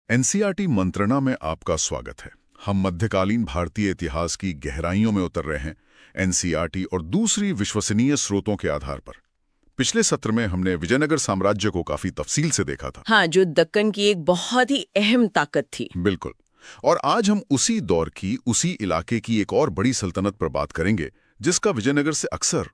NCERT मंत्रणा में आपका स्वागत है। हम मध्यकालीन भारतीय इतिहास की गहराइयों में उतर रहे हैं, एनसीईआरटी और दूसरी विश्वसनीय स्रोतों के आधार पर। पिछले सत्र में हमने विजयनगर साम्राज्य को काफी तफसील से देखा था। हाँ, जो दक्कन की एक बहुत ही अहम ताकत थी। बिल्कुल। और आज हम उसी दौर की, उसी इलाके की एक और बड़ी सल्तनत पर बात करेंगे, जिसका विजयनगर से अक्सर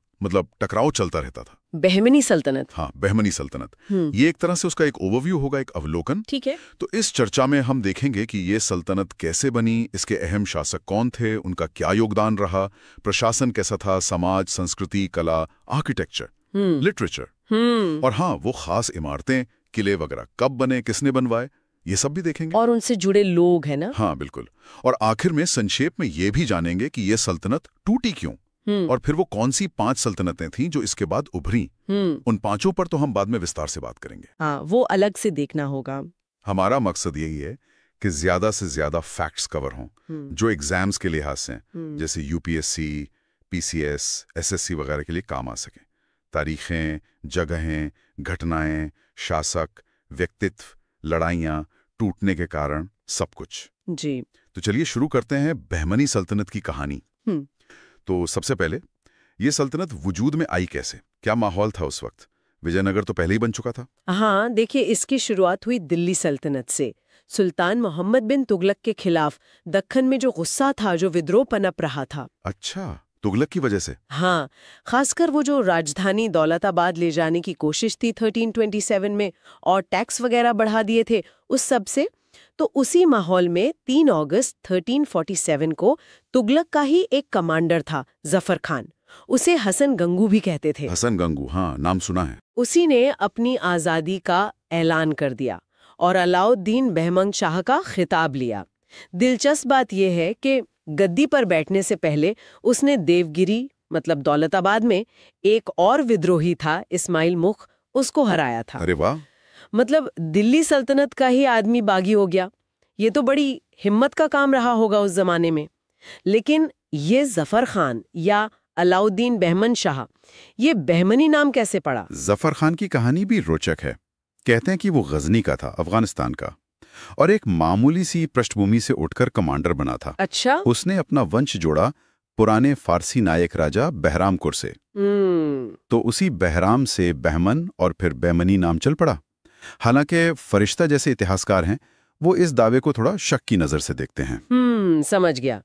टकराव चलता रहता था। बहमनी सल्तनत। हाँ, बहमनी सल्तनत। ये एक तरह से उसका एक ओवरव्यू होगा, एक अवलोकन। ठीक है। तो इस चर्चा में हम देखेंगे कि ये सल्तनत कैसे बनी, इसके अहम शासक कौन थे, उनका क्या योगदान रहा, प्रशासन कैसा था, समाज, संस्कृति, कला, आर्किटेक्चर, लिटरेचर, और हाँ, वो खास इमारतें, किले वगैरह कब बने, किसने बनवाए, ये सब भी देखेंगे। और उनसे जुड़े लोग हैं ना। हाँ, बिल्कुल। और आखिर में संक्षेप में ये भी जानेंगे कि ये सल्तनत टूटी क्यों, और फिर वो कौन सी 5 सल्तनतें थीं जो इसके बाद उभरी। उन 5 पर तो हम बाद में विस्तार से बात करेंगे। हाँ, वो अलग से देखना होगा। हमारा मकसद यही है कि ज्यादा से ज्यादा फैक्ट्स कवर हों, जो एग्जाम्स के लिहाज से जैसे यूपीएससी, पीसीएस, एसएससी वगैरह के लिए काम आ सके। तारीखें, जगहें, घटनाएं, शासक, व्यक्तित्व, लड़ाइयाँ, टूटने के कारण, सब कुछ। जी। तो चलिए शुरू करते हैं बहमनी सल्तनत की कहानी। तो सबसे पहले, ये सल्तनत वजूद में आई कैसे? क्या माहौल था उस वक्त? विजयनगर तो पहले ही बन चुका था। हाँ, देखिए, इसकी शुरुआत हुई दिल्ली सल्तनत से। सुल्तान मोहम्मद बिन तुगलक के खिलाफ दक्कन में जो गुस्सा था, जो विद्रोह पनप रहा था। अच्छा, तुगलक की वजह से? हाँ, खासकर वो जो राजधानी दौलताबाद ले जाने की कोशिश थी 1327 में, और टैक्स वगैरह बढ़ा दिए थे उस सब से। तो उसी माहौल में 3 अगस्त 1347 को तुगलक का ही एक कमांडर था, जफर खान। उसे हसन गंगू भी कहते थे। हसन गंगू, हाँ, नाम सुना है। उसी ने अपनी आज़ादी का ऐलान कर दिया और अलाउद्दीन बहमंग शाह का खिताब लिया। दिलचस्प बात यह है कि गद्दी पर बैठने से पहले उसने देवगिरी दौलताबाद में एक और विद्रोही था, इस्माइल मुख, उसको हराया था। अरे वाह! दिल्ली सल्तनत का ही आदमी बागी हो गया। ये तो बड़ी हिम्मत का काम रहा होगा उस जमाने में। लेकिन ये जफर खान या अलाउद्दीन बहमन शाह, ये बहमनी नाम कैसे पड़ा? जफर खान की कहानी भी रोचक है। कहते हैं कि वो गजनी का था, अफगानिस्तान का, और एक मामूली सी पृष्ठभूमि से उठकर कमांडर बना था। अच्छा। उसने अपना वंश जोड़ा पुराने फारसी नायक राजा बहरामकुर से। तो उसी बहराम से बहमन और फिर बहमनी नाम चल पड़ा। हालांकि फरिश्ता जैसे इतिहासकार हैं, वो इस दावे को थोड़ा शक की नजर से देखते हैं। समझ गया।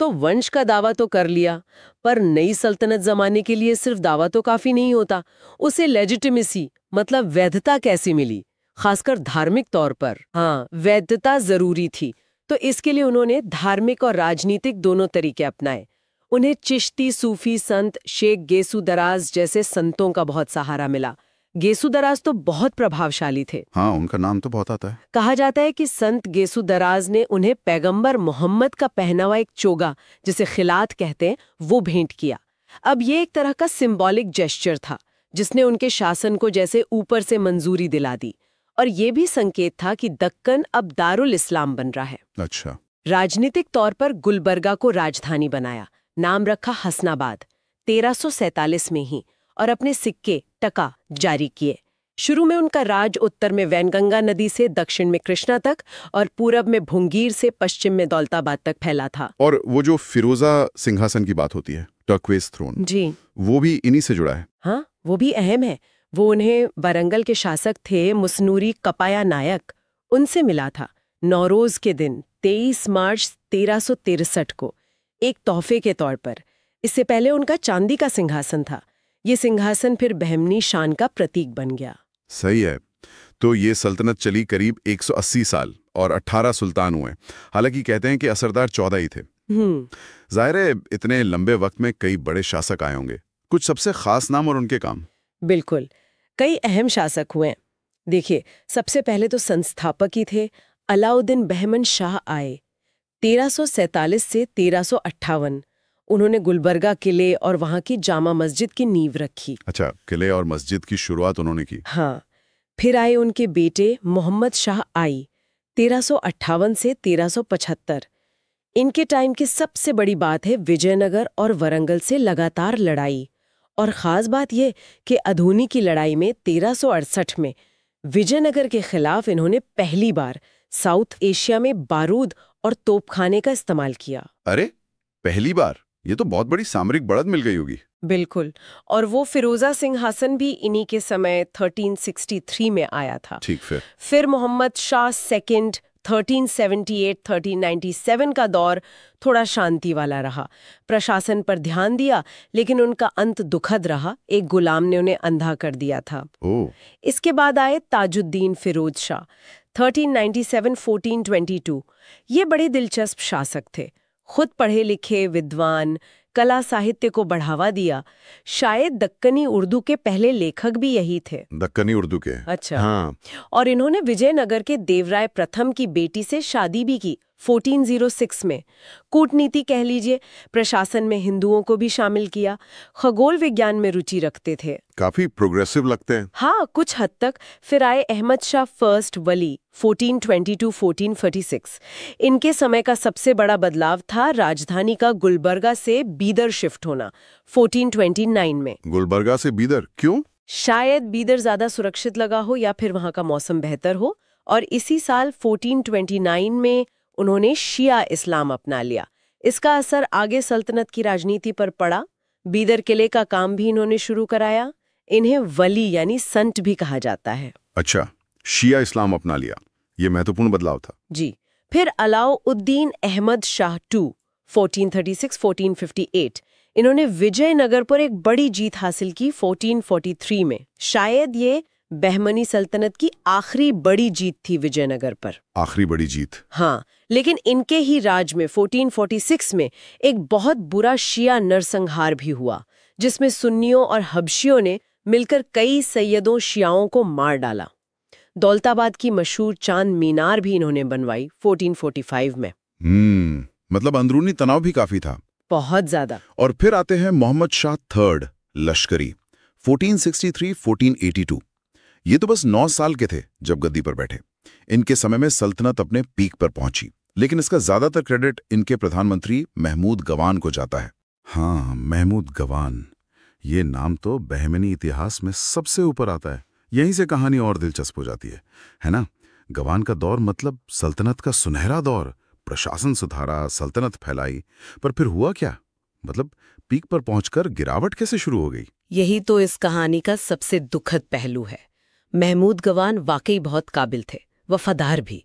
तो वंश का दावा तो कर लिया, पर नई सल्तनत जमाने के लिए सिर्फ दावा तो काफी नहीं होता। उसे लेजिटिमेसी वैधता कैसे मिली, खासकर धार्मिक तौर पर? हाँ, वैधता जरूरी थी। तो इसके लिए उन्होंने धार्मिक और राजनीतिक दोनों तरीके अपनाए। उन्हें चिश्ती सूफी संत शेख गेसु दराज जैसे संतों का बहुत सहारा मिला। गेसु दराज तो बहुत प्रभावशाली थे। हाँ, उनका नाम तो बहुत आता है। कहा जाता है कि संत गेसु दराज ने उन्हें पैगंबर मोहम्मद का पहना हुआ एक चोगा, जिसे खिलात कहते हैं, वो भेंट किया। अब ये एक तरह का सिंबॉलिक जेस्चर था, जिसने उनके शासन को जैसे ऊपर से मंजूरी दिला दी। और ये भी संकेत था कि दक्कन अब दारुल इस्लाम बन रहा है। अच्छा। राजनीतिक तौर पर गुलबर्गा को राजधानी बनाया, नाम रखा हसनाबाद 1347 में ही, और अपने सिक्के टका जारी किए। शुरू में उनका राज उत्तर में वैनगंगा नदी से दक्षिण में कृष्णा तक और पूरब में भुंगीर से पश्चिम में दौलताबाद तक फैला था। और वो जो फिरोजा सिंहासन की बात होती है, टर्क्वेस थ्रोन, जी, वो भी इन्हीं से जुड़ा है। हाँ, वो भी अहम है। वो उन्हें वरंगल के शासक थे मुसनूरी कपाया नायक, उनसे मिला था नौरोज के दिन 23 मार्च 1363 को, एक तोहफे के तौर पर। इससे पहले उनका चांदी का सिंहासन था। ये सिंहासन फिर बहमनी शान का प्रतीक बन गया। सही है। तो ये सल्तनत चली करीब 180 साल और 18 सुल्तान हुए। हालांकि कहते हैं कि असरदार 14 ही थे। जाहिर है, इतने लंबे वक्त में कई बड़े शासक आए होंगे। कुछ सबसे खास नाम और उनके काम? बिल्कुल, कई अहम शासक हुए। देखिए, सबसे पहले तो संस्थापक ही थे, अलाउद्दीन बहमन शाह आए 1347 से 1358। उन्होंने गुलबर्गा किले और वहां की जामा मस्जिद की नींव रखी। अच्छा, किले और मस्जिद की शुरुआत उन्होंने की। हाँ, फिर आए उनके बेटे मोहम्मद शाह आई 1358 से 1375। इनके टाइम की सबसे बड़ी बात है विजयनगर और वरंगल से लगातार लड़ाई। और ख़ास बात यह कि अधूनी की लड़ाई में 1368 में विजयनगर के खिलाफ इन्होंने पहली बार साउथ एशिया में बारूद और तोपखाने का इस्तेमाल किया। अरे पहली बार, ये तो बहुत बड़ी सामरिक बढ़त मिल गई होगी। बिल्कुल, और वो फिरोजा सिंहासन भी इन्हीं के समय 1363 में आया था। ठीक, फिर मोहम्मद शाह सेकंड 1378-1397 का दौर थोड़ा शांति वाला रहा। प्रशासन पर ध्यान दिया, लेकिन उनका अंत दुखद रहा। एक गुलाम ने उन्हें अंधा कर दिया था। इसके बाद आए ताजुद्दीन फिरोज शाह 1397-1422। ये बड़े दिलचस्प शासक थे। खुद पढ़े लिखे, विद्वान, कला साहित्य को बढ़ावा दिया। शायद दक्कनी उर्दू के पहले लेखक भी यही थे। दक्कनी उर्दू के? अच्छा। हाँ। और इन्होंने विजयनगर के देवराय प्रथम की बेटी से शादी भी की 1406 में। कूटनीति कह लीजिए, प्रशासन में हिंदुओं को भी शामिल किया। खगोल विज्ञान में रुचि रखते थे। काफी प्रोग्रेसिव लगते हैं। हाँ, कुछ हद तक। फिर आए अहमद शाह फर्स्ट वली 1422-1446। इनके समय का सबसे बड़ा बदलाव था राजधानी का गुलबर्गा से बीदर शिफ्ट होना 1429 में। गुलबर्गा से बीदर क्यों? शायद बीदर ज्यादा सुरक्षित लगा हो या फिर वहां का मौसम बेहतर हो। और इसी साल 1429 में उन्होंने शिया इस्लाम अपना लिया। इसका असर आगे सल्तनत की राजनीति पर पड़ा। बीदर किले का काम भी इन्होंने शुरू कराया। इन्हें वली यानी संत भी कहा जाता है। अच्छा, शिया इस्लाम अपना लिया, ये महत्वपूर्ण बदलाव था। जी। फिर अलाउद्दीन अहमद शाह II 1436-1458। इन्होंने विजयनगर पर एक बड़ी जीत हासिल की 1443 में। शायद ये बहमनी सल्तनत की आखिरी बड़ी जीत थी विजयनगर पर। आखिरी बड़ी जीत? हाँ, लेकिन इनके ही राज में 1446 में एक बहुत बुरा शिया नरसंहार भी हुआ, जिसमें सुन्नियों और हबशियों ने मिलकर कई सैयदों शियाओं को मार डाला। दौलताबाद की मशहूर चांद मीनार भी इन्होंने बनवाई 1445 में। मतलब अंदरूनी तनाव भी काफी था। बहुत ज्यादा। और फिर आते हैं मोहम्मद शाह थर्ड लश्करी 1463-1482। ये तो बस 9 साल के थे जब गद्दी पर बैठे। इनके समय में सल्तनत अपने पीक पर पहुंची, लेकिन इसका ज्यादातर क्रेडिट इनके प्रधानमंत्री महमूद गवान को जाता है। हाँ, महमूद गवान, ये नाम तो बहमनी इतिहास में सबसे ऊपर आता है। यहीं से कहानी और दिलचस्प हो जाती है ना? गवान का दौर मतलब सल्तनत का सुनहरा दौर। प्रशासन सुधारा, सल्तनत फैलाई, पर फिर हुआ क्या? मतलब पीक पर पहुंचकर गिरावट कैसे शुरू हो गई? यही तो इस कहानी का सबसे दुखद पहलू है। महमूद गवान वाकई बहुत काबिल थे, वफादार भी।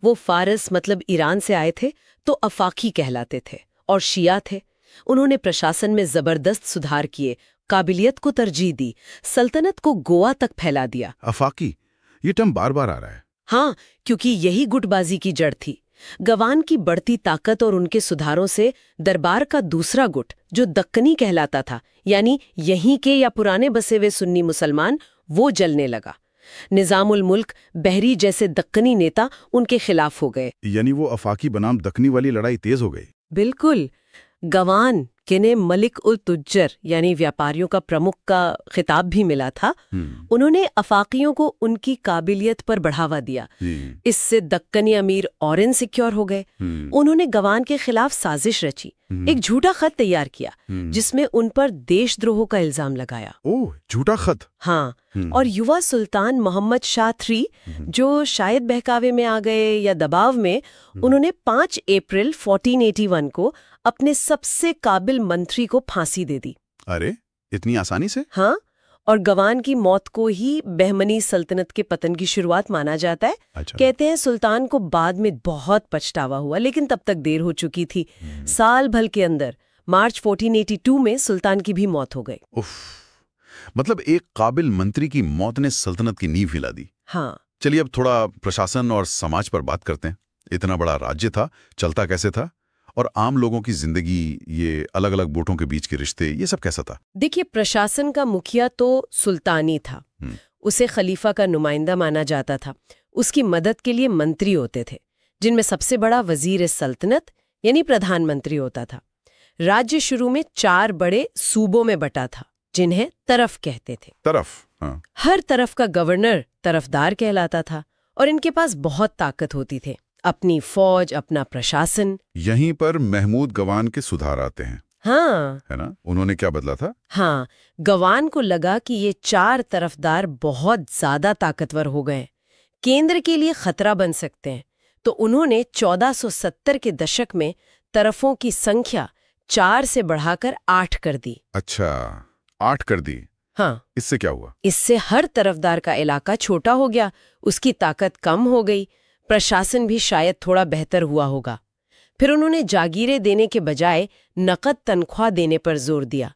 वो फारस मतलब ईरान से आए थे, तो अफाकी कहलाते थे और शिया थे। उन्होंने प्रशासन में जबरदस्त सुधार किए, काबिलियत को तरजीह दी, सल्तनत को गोवा तक फैला दिया। अफाकी, ये टर्म बार बार आ रहा है। हाँ, क्योंकि यही गुटबाजी की जड़ थी। गवान की बढ़ती ताकत और उनके सुधारों से दरबार का दूसरा गुट, जो दक्कनी कहलाता था, यानी यहीं के या पुराने बसे हुए सुन्नी मुसलमान, वो जलने लगा। निजामुल मुल्क बहरी जैसे दक्कनी नेता उनके खिलाफ हो गए। यानी वो अफाकी बनाम दक्कनी वाली लड़ाई तेज हो गई। बिल्कुल। गवान किन्हें मलिक उल तुज्जर यानी व्यापारियों का प्रमुख का खिताब भी मिला था। उन्होंने अफाकियों को उनकी काबिलियत पर बढ़ावा दिया। इससे दक्कनी अमीर और इनसिक्योर हो गए। उन्होंने गवान के खिलाफ साजिश रची, एक झूठा खत तैयार किया जिसमें उन पर देशद्रोह का इल्जाम लगाया। ओह, झूठा खत? हाँ। और युवा सुल्तान मोहम्मद शाह III, जो शायद बहकावे में आ गए या दबाव में, उन्होंने 5 अप्रैल 1481 को अपने सबसे काबिल मंत्री को फांसी दे दी। अरे, इतनी आसानी से? हाँ, और गवान की मौत को ही बहमनी सल्तनत के पतन की शुरुआत माना जाता है। अच्छा। कहते हैं सुल्तान को बाद में बहुत पछतावा हुआ, लेकिन तब तक देर हो चुकी थी। साल भर के अंदर मार्च 1482 में सुल्तान की भी मौत हो गई। उफ, मतलब एक काबिल मंत्री की मौत ने सल्तनत की नींव हिला दी। हाँ। चलिए अब थोड़ा प्रशासन और समाज पर बात करते हैं। इतना बड़ा राज्य था, चलता कैसे था? और आम लोगों की जिंदगी, ये अलग अलग गुटों के बीच के रिश्ते, ये सब कैसा था? देखिए, प्रशासन का मुखिया तो सुल्तानी था। उसे खलीफा का नुमाइंदा माना जाता था। उसकी मदद के लिए मंत्री होते थे, जिनमें सबसे बड़ा वजीर सल्तनत यानी प्रधानमंत्री होता था। राज्य शुरू में 4 बड़े सूबों में बटा था, जिन्हें तरफ कहते थे। तरफ? हाँ। हर तरफ का गवर्नर तरफदार कहलाता था और इनके पास बहुत ताकत होती थी, अपनी फौज, अपना प्रशासन। यहीं पर महमूद गवान के सुधार आते हैं। हाँ, है ना? उन्होंने क्या बदला था? हाँ, गवान को लगा कि ये 4 तरफदार बहुत ज्यादा ताकतवर हो गए, केंद्र के लिए खतरा बन सकते हैं, तो उन्होंने 1470 के दशक में तरफों की संख्या 4 से बढ़ाकर 8 कर दी। अच्छा, 8 कर दी। हाँ, इससे क्या हुआ? इससे हर तरफदार का इलाका छोटा हो गया, उसकी ताकत कम हो गई, प्रशासन भी शायद थोड़ा बेहतर हुआ होगा। फिर उन्होंने जागीरें देने के बजाय नकद तनख्वाह देने पर जोर दिया।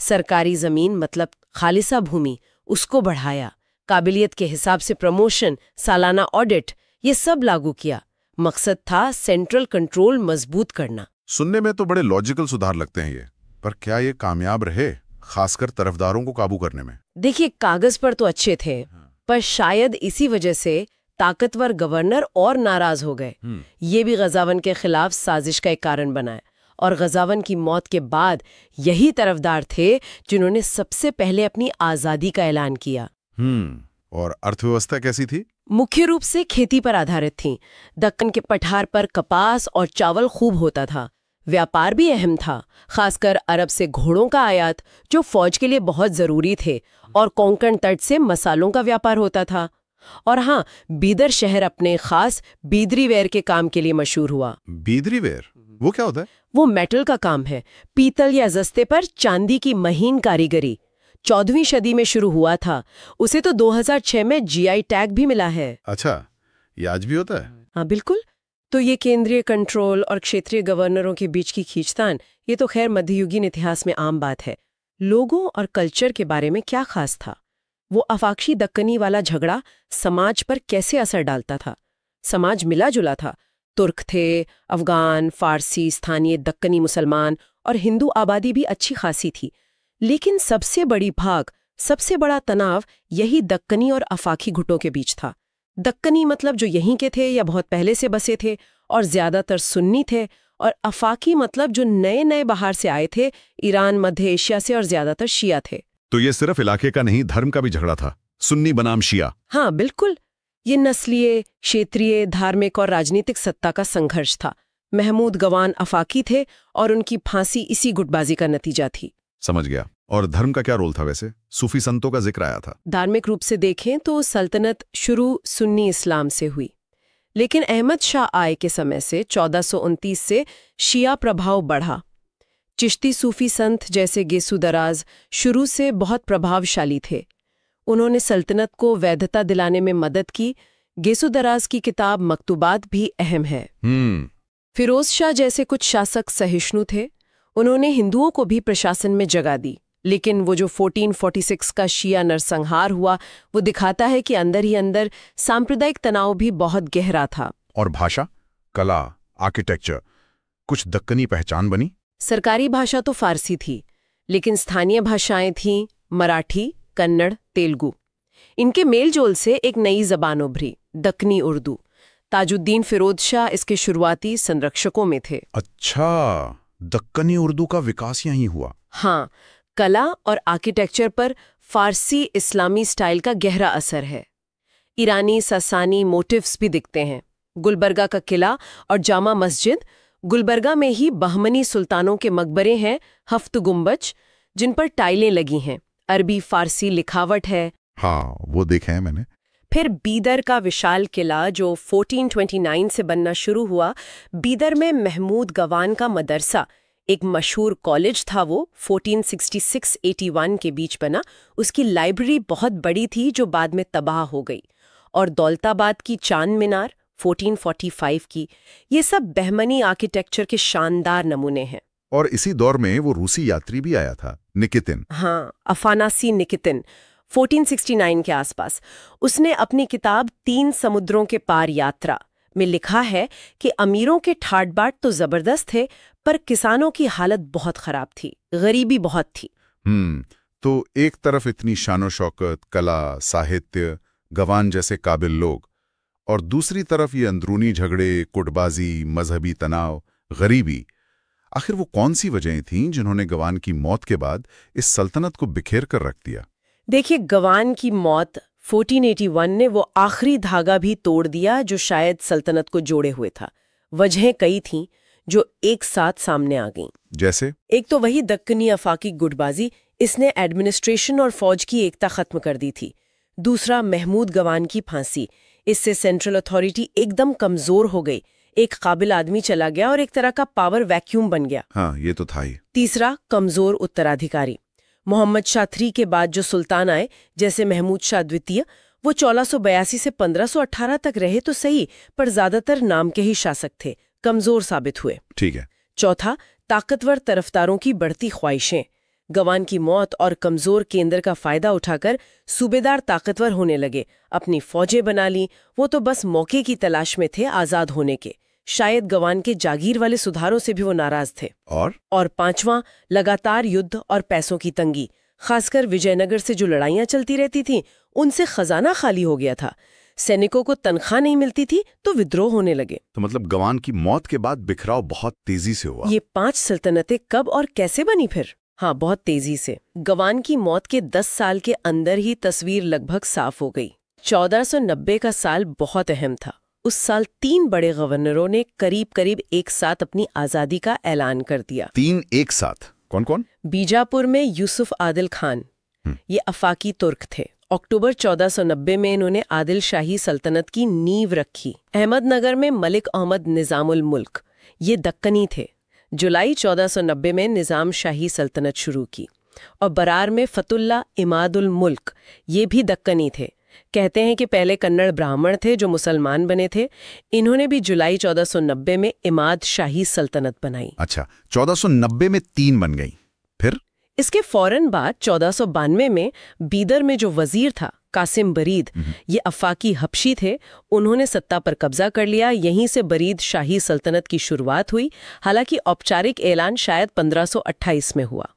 सरकारी जमीन मतलब खालिसा भूमि, उसको बढ़ाया, काबिलियत के हिसाब से प्रमोशन, सालाना ऑडिट, ये सब लागू किया। मकसद था सेंट्रल कंट्रोल मजबूत करना। सुनने में तो बड़े लॉजिकल सुधार लगते हैं ये, पर क्या ये कामयाब रहे, खासकर तरफदारों को काबू करने में? देखिए, कागज पर तो अच्छे थे, पर शायद इसी वजह से ताकतवर गवर्नर और नाराज हो गए। ये भी गजावन के खिलाफ साजिश का एक कारण बना है। और गजावन की मौत के बाद यही तरफदार थे जिन्होंने सबसे पहले अपनी आजादी का ऐलान किया। और अर्थव्यवस्था कैसी थी? मुख्य रूप से खेती पर आधारित थी। दक्कन के पठार पर कपास और चावल खूब होता था। व्यापार भी अहम था, खासकर अरब से घोड़ों का आयात, जो फौज के लिए बहुत जरूरी थे, और कोंकण तट से मसालों का व्यापार होता था। और हाँ, बीदर शहर अपने खास बीदरी वेयर के काम के लिए मशहूर हुआ। बीदरी वेयर, वो क्या होता है? वो मेटल का काम है, पीतल या जस्ते पर चांदी की महीन कारीगरी। 14वीं सदी में शुरू हुआ था। उसे तो 2006 में जीआई टैग भी मिला है। अच्छा, ये आज भी होता है? हाँ बिल्कुल। तो ये केंद्रीय कंट्रोल और क्षेत्रीय गवर्नरों के बीच की खींचतान, ये तो खैर मध्ययुगीन इतिहास में आम बात है। लोगों और कल्चर के बारे में क्या खास था? वो अफाक्षी दक्कनी वाला झगड़ा समाज पर कैसे असर डालता था? समाज मिला जुला था। तुर्क थे, अफगान, फारसी, स्थानीय दक्कनी मुसलमान और हिंदू आबादी भी अच्छी खासी थी। लेकिन सबसे बड़ी भाग, सबसे बड़ा तनाव यही दक्कनी और अफाकी गुटों के बीच था। दक्कनी मतलब जो यहीं के थे या बहुत पहले से बसे थे और ज्यादातर सुन्नी थे, और अफाकी मतलब जो नए नए बाहर से आए थे, ईरान, मध्य एशिया से, और ज्यादातर शिया थे। तो ये सिर्फ इलाके का नहीं, धर्म का भी झगड़ा था, सुन्नी बनाम शिया। हाँ बिल्कुल, ये नस्लीय, क्षेत्रीय, धार्मिक और राजनीतिक सत्ता का संघर्ष था। महमूद गवान अफाकी थे और उनकी फांसी इसी गुटबाजी का नतीजा थी। समझ गया। और धर्म का क्या रोल था वैसे? सूफी संतों का जिक्र आया था। धार्मिक रूप से देखें तो सल्तनत शुरू सुन्नी इस्लाम से हुई, लेकिन अहमद शाह आय के समय से 1429 से शिया प्रभाव बढ़ा। चिश्ती सूफी संत जैसे गेसु दराज शुरू से बहुत प्रभावशाली थे। उन्होंने सल्तनत को वैधता दिलाने में मदद की। गेसु दराज की किताब मकतूबात भी अहम है। फिरोज शाह जैसे कुछ शासक सहिष्णु थे। उन्होंने हिंदुओं को भी प्रशासन में जगह दी, लेकिन वो जो 1446 का शिया नरसंहार हुआ, वो दिखाता है कि अंदर ही अंदर सांप्रदायिक तनाव भी बहुत गहरा था। और भाषा, कला, आर्किटेक्चर, कुछ दक्कनी पहचान बनी? सरकारी भाषा तो फारसी थी, लेकिन स्थानीय भाषाएं थीं मराठी, कन्नड़, तेलुगु। इनके मेलजोल से एक नई जबान उभरी, दक्कनी उर्दू। ताजुद्दीन फिरोज शाह इसके शुरुआती संरक्षकों में थे। अच्छा, दक्कनी उर्दू का विकास यहीं हुआ। हाँ, कला और आर्किटेक्चर पर फारसी इस्लामी स्टाइल का गहरा असर है। ईरानी ससानी मोटिव्स भी दिखते हैं। गुलबर्गा का किला और जामा मस्जिद, गुलबर्गा में ही बहमनी सुल्तानों के मकबरे हैं, हफ्त गुंबज, जिन पर टाइलें लगी हैं। अरबी फारसी लिखावट है। हाँ, वो देखे हैं मैंने। फिर बीदर का विशाल किला जो 1429 से बनना शुरू हुआ। बीदर में महमूद गवान का मदरसा, एक मशहूर कॉलेज था, वो 1466-81 के बीच बना। उसकी लाइब्रेरी बहुत बड़ी थी जो बाद में तबाह हो गई। और दौलताबाद की चांद मीनार 1445 की, ये सब बहमनी आर्किटेक्चर के शानदार नमूने हैं। और इसी दौर में वो रूसी यात्री भी आया था, निकितिन। हाँ, अफानासी निकितिन, 1469 के आसपास। उसने अपनी किताब 3 समुद्रों के पार यात्रा में लिखा है कि अमीरों के ठाट बाट तो जबरदस्त थे, पर किसानों की हालत बहुत खराब थी, गरीबी बहुत थी। तो एक तरफ इतनी शानो शौकत, कला, साहित्य, गवान जैसे काबिल लोग, और दूसरी तरफ ये अंदरूनी झगड़े, कुटबाजी, मजहबी तनाव, गरीबी। आखिर वो कौन सी वजहें थीं जिन्होंने गवान की मौत के बाद इस सल्तनत को बिखेर कर रख दिया? देखिए, गवान की मौत 1481 ने वो आखिरी धागा भी तोड़ दिया जो शायद सल्तनत को जोड़े हुए था। वजहें कई थीं जो एक साथ सामने आ गईं। जैसे? एक तो वही दक्कनी अफाकी गुटबाजी, इसने एडमिनिस्ट्रेशन और फौज की एकता खत्म कर दी थी। दूसरा, महमूद गवान की फांसी, इससे सेंट्रल अथॉरिटी एकदम कमजोर हो गई, एक काबिल आदमी चला गया और एक तरह का पावर वैक्यूम बन गया। हाँ, ये तो था ही। तीसरा, कमजोर उत्तराधिकारी। मोहम्मद शाह III के बाद जो सुल्तान आए, जैसे महमूद शाह द्वितीय, वो 1482 से 1518 तक रहे तो सही, पर ज्यादातर नाम के ही शासक थे, कमजोर साबित हुए। ठीक है। चौथा, ताकतवर तरफदारों की बढ़ती ख्वाहिशें। गवान की मौत और कमजोर केंद्र का फायदा उठाकर सूबेदार ताकतवर होने लगे, अपनी फौजें बना ली। वो तो बस मौके की तलाश में थे आजाद होने के। शायद गवान के जागीर वाले सुधारों से भी वो नाराज थे। और पांचवां, लगातार युद्ध और पैसों की तंगी। खासकर विजयनगर से जो लड़ाइयां चलती रहती थीं, उनसे खजाना खाली हो गया था। सैनिकों को तनख्वाह नहीं मिलती थी तो विद्रोह होने लगे। तो मतलब गवान की मौत के बाद बिखराव बहुत तेजी से हुआ। ये 5 सल्तनतें कब और कैसे बनी फिर? हाँ, बहुत तेजी से। गवान की मौत के 10 साल के अंदर ही तस्वीर लगभग साफ हो गई। 1490 का साल बहुत अहम था। उस साल 3 बड़े गवर्नरों ने करीब करीब एक साथ अपनी आजादी का ऐलान कर दिया। 3 एक साथ? कौन कौन? बीजापुर में यूसुफ आदिल खान, ये अफाकी तुर्क थे। अक्टूबर 1490 में इन्होंने आदिल शाही सल्तनत की नींव रखी। अहमदनगर में मलिक अहमद निजामुल मुल्क, ये दक्कनी थे। जुलाई 1490 में निजाम शाही सल्तनत शुरू की। और बरार में फतुल्ला इमादुल मुल्क, ये भी दक्कनी थे। कहते हैं कि पहले कन्नड़ ब्राह्मण थे जो मुसलमान बने थे। इन्होंने भी जुलाई 1490 में इमाद शाही सल्तनत बनाई। अच्छा, 1490 में 3 बन गई। फिर इसके फौरन बाद 1492 में बीदर में जो वजीर था कासिम बरीद, ये अफाकी हबशी थे, उन्होंने सत्ता पर कब्जा कर लिया। यहीं से बरीद शाही सल्तनत की शुरुआत हुई। हालांकि औपचारिक ऐलान शायद 1528 में हुआ।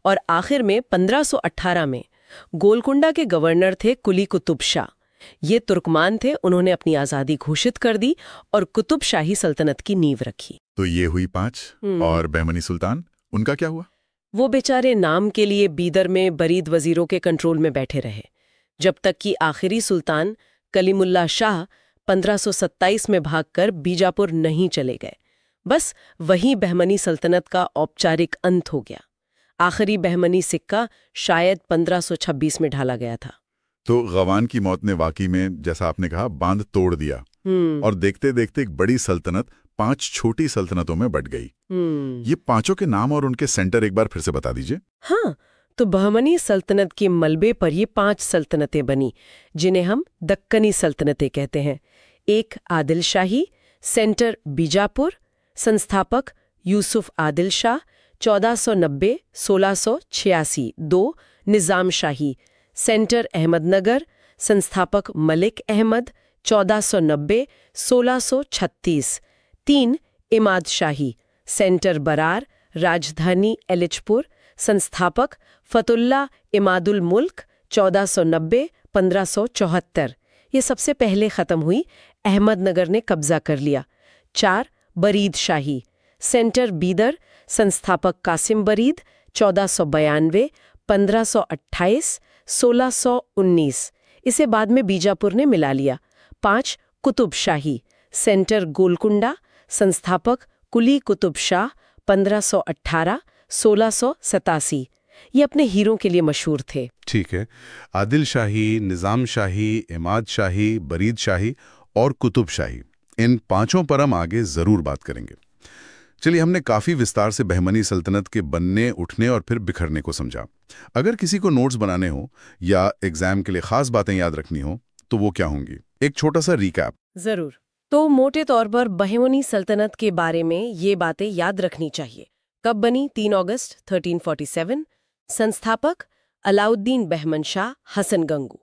और आखिर में 1518 में गोलकुंडा के गवर्नर थे कुली कुतुब शाह। ये तुर्कमान थे, उन्होंने अपनी आज़ादी घोषित कर दी और कुतुब शाही सल्तनत की नींव रखी। तो ये हुई 5। और बहमनी सुल्तान, उनका क्या हुआ? वो बेचारे नाम के लिए बीदर में बरीद वजीरों के कंट्रोल में बैठे रहे, जब तक कि आखिरी सुल्तान कलीमुल्ला शाह 1527 में भागकर बीजापुर नहीं चले गए। बस वहीं बहमनी सल्तनत का औपचारिक अंत हो गया। आखिरी बहमनी सिक्का शायद 1526 में ढाला गया था। तो गवान की मौत ने वाकई में, जैसा आपने कहा, बांध तोड़ दिया। और देखते देखते एक बड़ी सल्तनत 5 छोटी सल्तनतों में बट गई। ये 5 के नाम और उनके सेंटर एक बार फिर से बता दीजिए। हाँ, तो बहमनी सल्तनत के मलबे पर ये 5 सल्तनतें बनी, जिन्हें हम दक्कनी सल्तनतें कहते हैं। 1 आदिल शाही, सेंटर बीजापुर, संस्थापक यूसुफ आदिल शाह 1490-1686। 2 निजाम शाही, सेंटर अहमदनगर, संस्थापक मलिक अहमद 1490-1636। 3 इमाद शाही, सेंटर बरार, राजधानी एलिचपुर, संस्थापक फतुल्ला इमादुल मुल्क 1490-1574। ये सबसे पहले खत्म हुई, अहमदनगर ने कब्जा कर लिया। 4 बरीद शाही, सेंटर बीदर, संस्थापक कासिम बरीद 1492-1528, 1619। इसे बाद में बीजापुर ने मिला लिया। 5 कुतुब शाही, सेंटर गोलकुंडा, संस्थापक कुली कुतुब शाह 1518, 1687। ये अपने हीरों के लिए मशहूर थे। ठीक है, आदिल शाही, निजाम शाही, इमाद शाही, बरीद शाही और कुतुब शाही, इन 5 पर हम आगे जरूर बात करेंगे। चलिए, हमने काफी विस्तार से बहमनी सल्तनत के बनने, उठने और फिर बिखरने को समझा। अगर किसी को नोट्स बनाने हो या एग्जाम के लिए खास बातें याद रखनी हो तो वो क्या होंगी? एक छोटा सा रिकैप। जरूर। तो मोटे तौर पर बहमनी सल्तनत के बारे में ये बातें याद रखनी चाहिए। कब बनी? 3 अगस्त 1347। संस्थापक अलाउद्दीन बहमन शाह हसन गंगू,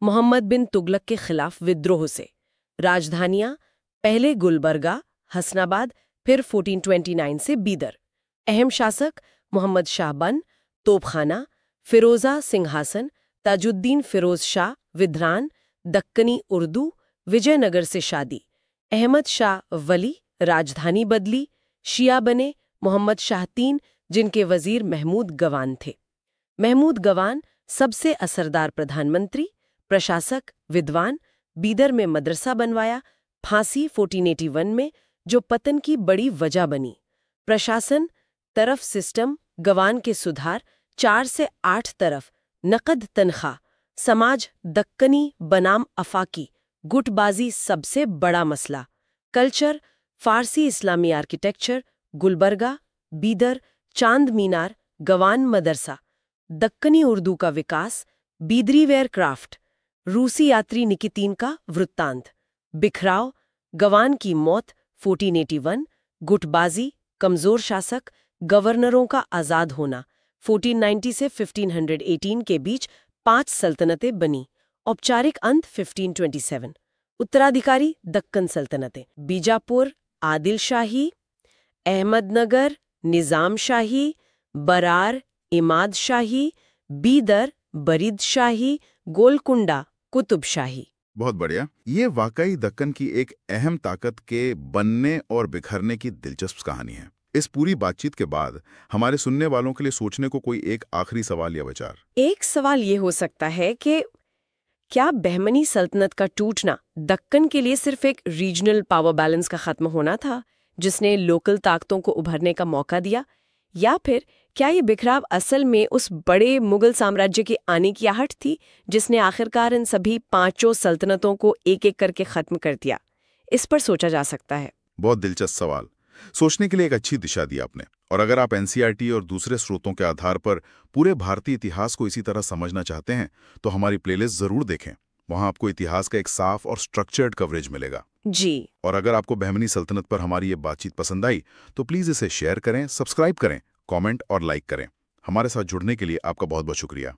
मोहम्मद बिन तुगलक के खिलाफ विद्रोह से। राजधानियां पहले गुलबर्गा, हसनाबाद, फिर 1429 से बीदर। अहम शासक मोहम्मद शाह बन, तोपखाना, फिरोजा सिंहासन, ताजुद्दीन फिरोज शाह विद्रान, दक्कनी उर्दू, विजयनगर से शादी। अहमद शाह वली, राजधानी बदली। शिया बने मोहम्मद शाह III, जिनके वजीर महमूद गवान थे। महमूद गवान सबसे असरदार प्रधानमंत्री, प्रशासक, विद्वान। बीदर में मदरसा बनवाया। फांसी 1481 में, जो पतन की बड़ी वजह बनी। प्रशासन, तरफ सिस्टम, गवान के सुधार, 4 से 8 तरफ, नकद तनख्वाह। समाज, दक्कनी बनाम अफाकी, गुटबाजी सबसे बड़ा मसला। कल्चर, फारसी इस्लामी आर्किटेक्चर, गुलबर्गा, बीदर, चांद मीनार, गवान मदरसा, दक्कनी उर्दू का विकास, बीदरी वेयर क्राफ्ट, रूसी यात्री निकितीन का वृत्तांत, बिखराव, गवान की मौत 1481, गुटबाजी, कमजोर शासक, गवर्नरों का आजाद होना, 1490 से 1518 के बीच 5 सल्तनतें बनी, औपचारिक अंत 1527, उत्तराधिकारी दक्कन सल्तनतें, बीजापुर, आदिल शाही, अहमदनगर, निजाम शाही, बरार, इमाद शाही, बीदर, बरीद शाही, गोलकुंडा, कुतुब शाही। बहुत बढ़िया। ये वाकई दक्कन की एक अहम ताकत के बनने और बिखरने की दिलचस्प कहानी है। इस पूरी बातचीत के बाद हमारे सुनने वालों के लिए सोचने को कोई एक आखिरी सवाल या विचार। एक सवाल ये हो सकता है कि क्या बहमनी सल्तनत का टूटना दक्कन के लिए सिर्फ एक रीजनल पावर बैलेंस का खत्म होना था, जिसने लोकल ताकतों को उभरने का मौका दिया, या फिर क्या ये बिखराव असल में उस बड़े मुगल साम्राज्य के आने की आहट थी, जिसने आखिरकार इन सभी 5 सल्तनतों को एक एक करके खत्म कर दिया? इस पर सोचा जा सकता है। बहुत दिलचस्प सवाल। सोचने के लिए एक अच्छी दिशा दी आपने। और अगर आप एनसीईआरटी और दूसरे स्रोतों के आधार पर पूरे भारतीय इतिहास को इसी तरह समझना चाहते हैं तो हमारी प्लेलिस्ट जरूर देखें। वहां आपको इतिहास का एक साफ और स्ट्रक्चर्ड कवरेज मिलेगा। जी। और अगर आपको बहमनी सल्तनत पर हमारी ये बातचीत पसंद आई तो प्लीज इसे शेयर करें, सब्सक्राइब करें, कमेंट और लाइक करें। हमारे साथ जुड़ने के लिए आपका बहुत बहुत शुक्रिया।